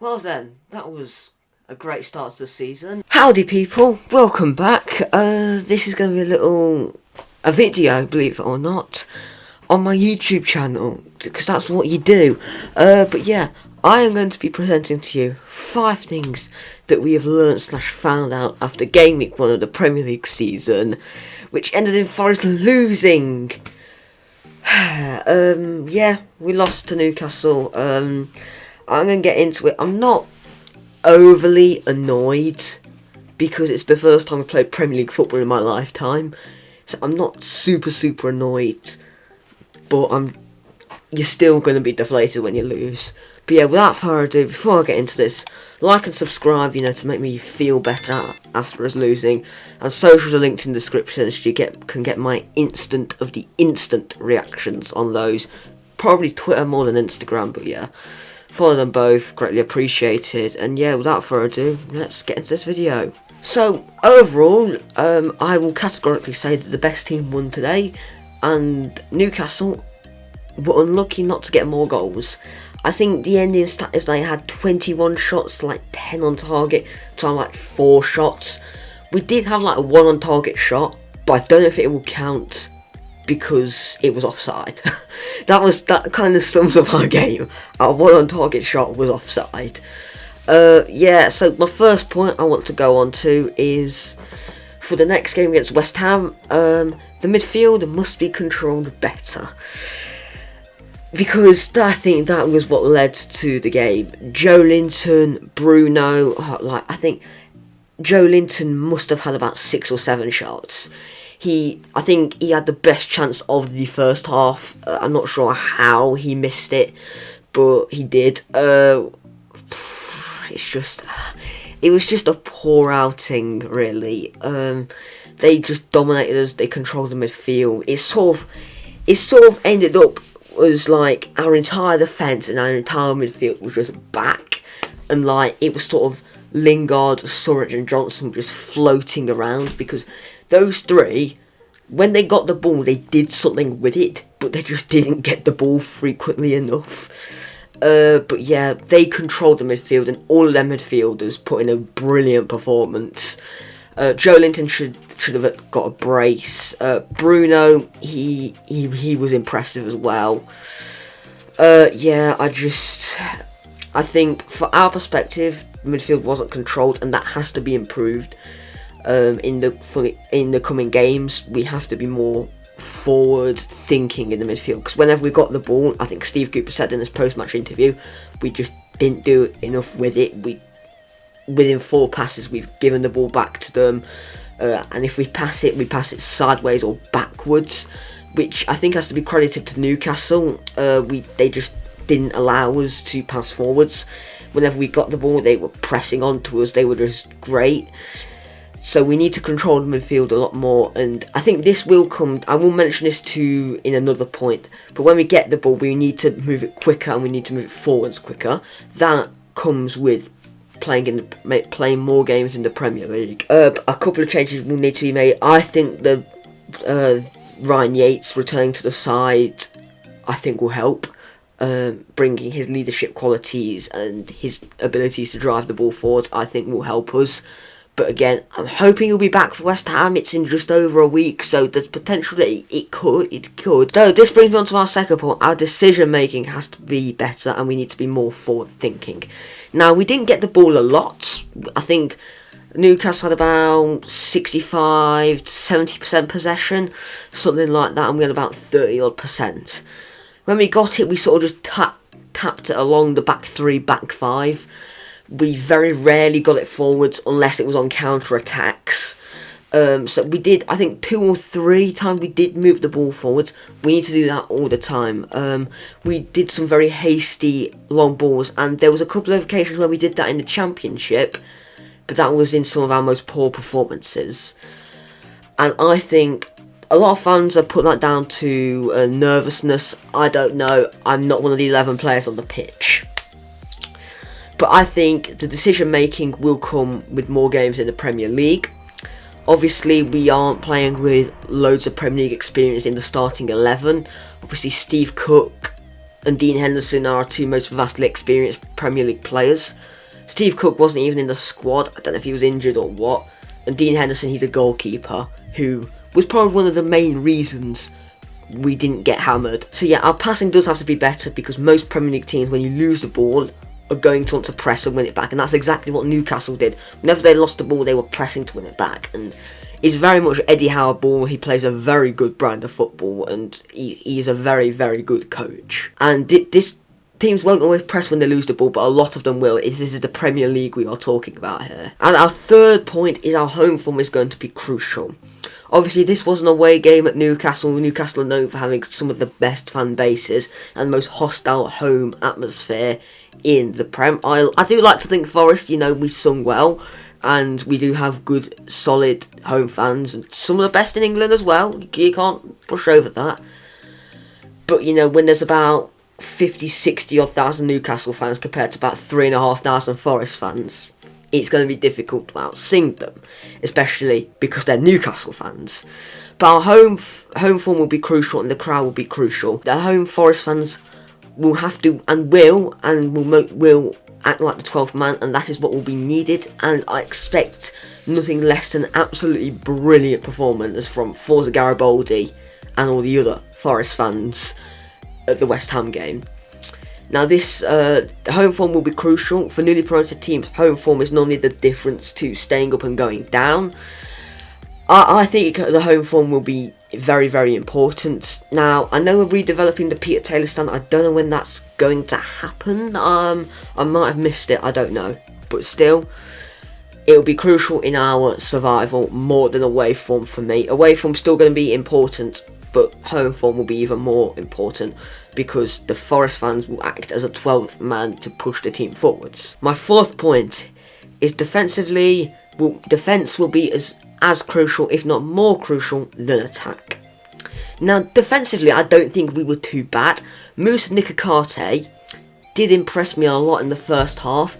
Well then, that was a great start to the season. Howdy people, welcome back. This is going to be a video, believe it or not, on my YouTube channel, because that's what you do. But yeah, I am going to be presenting to you 5 things that we have learnt/found out after game week 1 of the Premier League season, which ended in Forest losing. Yeah, we lost to Newcastle. I'm going to get into it. I'm not overly annoyed because it's the first time I played Premier League football in my lifetime. So I'm not super annoyed, but you're still going to be deflated when you lose. But yeah, without further ado, before I get into this, like and subscribe, to make me feel better after us losing. And socials are linked in the description, so you can get my instant reactions on those. Probably Twitter more than Instagram, but yeah. Follow them both, greatly appreciated. And yeah, without further ado, let's get into this video. So, overall, I will categorically say that the best team won today, and Newcastle were unlucky not to get more goals. I think the ending stat is they had 21 shots to 10 on target, to 4 shots. We did have a 1 on target shot, but I don't know if it will count because it was offside. that kind of sums up our game. Our 1 on target shot was offside. Yeah, so my first point I want to go on to is for the next game against West Ham, the midfield must be controlled better. Because I think that was what led to the game. Joelinton, Bruno, I think Joelinton must have had about 6 or 7 shots. I think he had the best chance of the first half. I'm not sure how he missed it, but he did. It was just a poor outing, really. They just dominated us. They controlled the midfield. It sort of ended up as our entire defence and our entire midfield was just back, and it was sort of Lingard, Surridge and Johnson just floating around, because those 3, when they got the ball, they did something with it, but they just didn't get the ball frequently enough. But yeah, they controlled the midfield, and all of their midfielders put in a brilliant performance. Joelinton should have got a brace. Bruno, he was impressive as well. Yeah, I think for our perspective, midfield wasn't controlled, and that has to be improved. In the coming games, we have to be more forward thinking in the midfield, because whenever we got the ball, I think Steve Cooper said in his post-match interview, we just didn't do enough with it. Within 4 passes, we've given the ball back to them, and if we pass it sideways or backwards, which I think has to be credited to Newcastle. They just didn't allow us to pass forwards. Whenever we got the ball, they were pressing onto us. They were just great. So we need to control the midfield a lot more, and I think this will come. I will mention this too in another point, but when we get the ball, we need to move it quicker, and we need to move it forwards quicker. That comes with playing more games in the Premier League. A couple of changes will need to be made. I think the Ryan Yates returning to the side, I think, will help. Bringing his leadership qualities and his abilities to drive the ball forwards, I think, will help us. But again, I'm hoping he'll be back for West Ham. It's in just over a week, so there's potential that it could. So this brings me on to our second point. Our decision making has to be better, and we need to be more forward thinking. Now, we didn't get the ball a lot. I think Newcastle had about 65 to 70% possession, something like that, and we had about 30-odd%. When we got it, we sort of just tapped it along the back 3, back 5. We very rarely got it forwards unless it was on counter-attacks. So we did, I think 2 or 3 times we did move the ball forwards. We need to do that all the time. We did some very hasty long balls, and there was a couple of occasions where we did that in the Championship, but that was in some of our most poor performances. And I think a lot of fans have put that down to nervousness. I don't know. I'm not one of the 11 players on the pitch. But I think the decision making will come with more games in the Premier League. Obviously, we aren't playing with loads of Premier League experience in the starting 11. Obviously, Steve Cook and Dean Henderson are our two most vastly experienced Premier League players. Steve Cook wasn't even in the squad. I don't know if he was injured or what. And Dean Henderson, he's a goalkeeper who was probably one of the main reasons we didn't get hammered. So yeah, our passing does have to be better, because most Premier League teams, when you lose the ball, are going to want to press and win it back, and that's exactly what Newcastle did. Whenever they lost the ball, they were pressing to win it back, and it's very much Eddie Howe ball. He plays a very good brand of football, and he's a very, very good coach. And this teams won't always press when they lose the ball, but a lot of them will. This is the Premier League we are talking about here. And our third point is our home form is going to be crucial. Obviously, this was an away game at Newcastle. Newcastle are known for having some of the best fan bases and the most hostile home atmosphere in the Prem. I do like to think Forest, we sung well, and we do have good, solid home fans, and some of the best in England as well. You can't push over that. But, when there's about 50, 60 odd thousand Newcastle fans compared to about 3,500 Forest fans, it's going to be difficult to outsing them, especially because they're Newcastle fans. But our home form will be crucial, and the crowd will be crucial. The home Forest fans will have to and will act like the 12th man, and that is what will be needed. And I expect nothing less than absolutely brilliant performance from Forza Garibaldi and all the other Forest fans at the West Ham game. Now, this home form will be crucial. For newly promoted teams, home form is normally the difference to staying up and going down. I think the home form will be very, very important. Now, I know we're redeveloping the Peter Taylor stand. I don't know when that's going to happen. I might have missed it, I don't know. But still, it will be crucial in our survival more than away form for me. Away form's still going to be important, but home form will be even more important, because the Forest fans will act as a 12th man to push the team forwards. My fourth point is defence will be as crucial, if not more crucial, than attack. Now, defensively, I don't think we were too bad. Moussa Niakhaté did impress me a lot in the first half.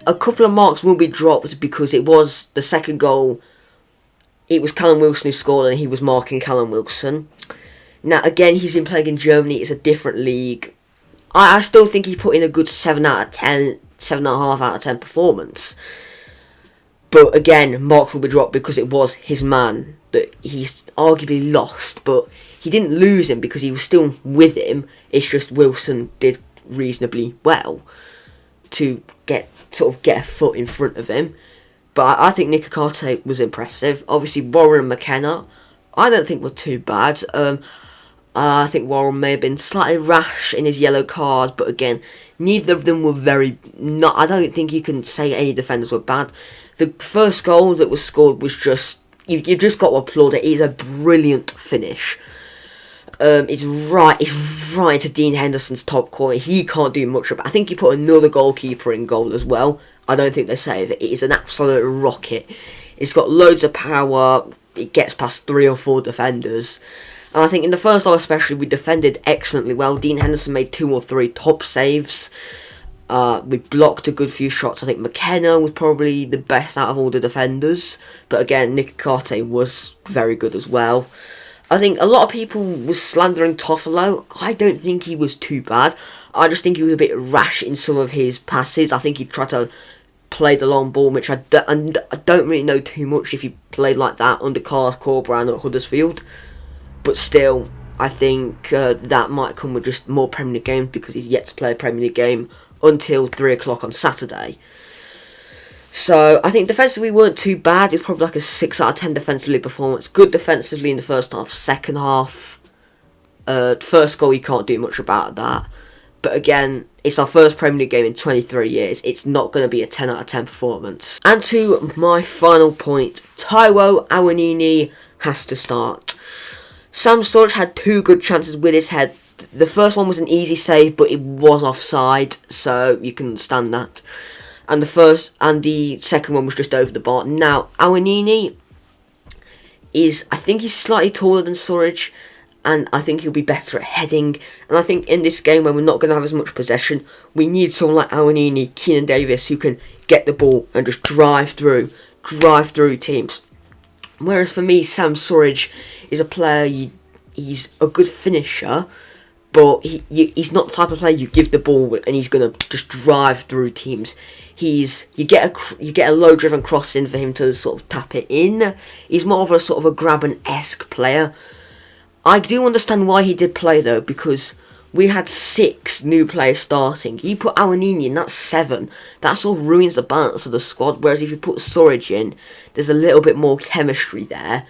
A couple of marks will be dropped because it was the second goal. It was Callum Wilson who scored, and he was marking Callum Wilson. Now, again, he's been playing in Germany. It's a different league. I still think he put in a good 7 out of 10, 7.5 out of 10 performance. But again, marks will be dropped because it was his man that he's arguably lost. But he didn't lose him because he was still with him. It's just Wilson did reasonably well to get a foot in front of him. But I think Niakhaté was impressive. Obviously, Warren and McKenna, I don't think were too bad. I think Warren may have been slightly rash in his yellow card, but again, neither of them were I don't think you can say any defenders were bad. The first goal that was scored was just, you just got to applaud it. It's a brilliant finish. It's right into Dean Henderson's top corner. He can't do much about it. I think he put another goalkeeper in goal as well. I don't think they save it. It is an absolute rocket. It's got loads of power. It gets past 3 or 4 defenders. And I think in the first half especially, we defended excellently well. Dean Henderson made 2 or 3 top saves. We blocked a good few shots. I think McKenna was probably the best out of all the defenders. But again, Niakhaté was very good as well. I think a lot of people were slandering Toffolo. I don't think he was too bad. I just think he was a bit rash in some of his passes. I think he tried to play the long ball, which I don't really know too much if he played like that under Carlos Corberán at Huddersfield. But still, I think that might come with just more Premier League games, because he's yet to play a Premier League game until 3 o'clock on Saturday. So, I think defensively we weren't too bad. It's probably like a 6 out of 10 defensively performance. Good defensively in the first half. Second half, first goal, you can't do much about that. But again, it's our first Premier League game in 23 years. It's not going to be a 10 out of 10 performance. And to my final point, Taiwo Awoniyi has to start. Sam Sturridge had 2 good chances with his head. The first one was an easy save, but it was offside, so you can understand that. And the second one was just over the bar. Now, Awoniyi I think he's slightly taller than Sturridge, and I think he'll be better at heading. And I think in this game, when we're not going to have as much possession, we need someone like Awoniyi, Keenan Davis, who can get the ball and just drive through teams. Whereas for me, Sam Sturridge is a player, he's a good finisher, but he's not the type of player you give the ball and he's gonna just drive through teams. You get a low driven cross in for him to sort of tap it in. He's more of a sort of a Graben-esque player. I do understand why he did play though, because we had 6 new players starting. You put Awanini in, that's 7. That sort of ruins the balance of the squad. Whereas if you put Surridge in, there's a little bit more chemistry there,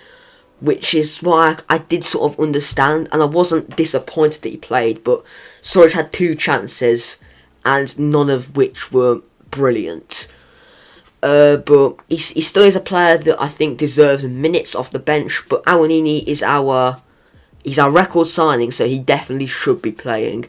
which is why I did sort of understand, and I wasn't disappointed that he played. But Surridge had 2 chances, and none of which were brilliant. But he still is a player that I think deserves minutes off the bench. But Awanini is he's our record signing, so he definitely should be playing.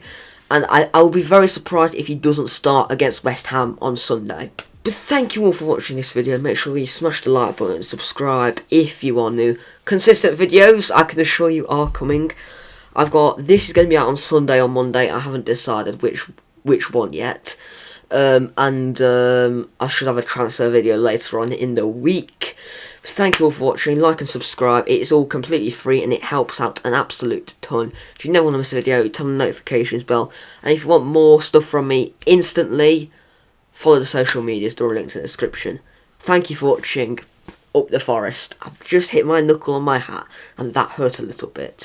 And I will be very surprised if he doesn't start against West Ham on Sunday. But thank you all for watching this video. Make sure you smash the like button and subscribe if you are new. Consistent videos, I can assure you, are coming. This is going to be out on Sunday or Monday. I haven't decided which one yet. I should have a transfer video later on in the week. Thank you all for watching. Like and subscribe. It is all completely free and it helps out an absolute ton. If you never want to miss a video, turn on the notifications bell. And if you want more stuff from me instantly, follow the social medias. There are links in the description. Thank you for watching. Up the forest. I've just hit my knuckle on my hat and that hurt a little bit.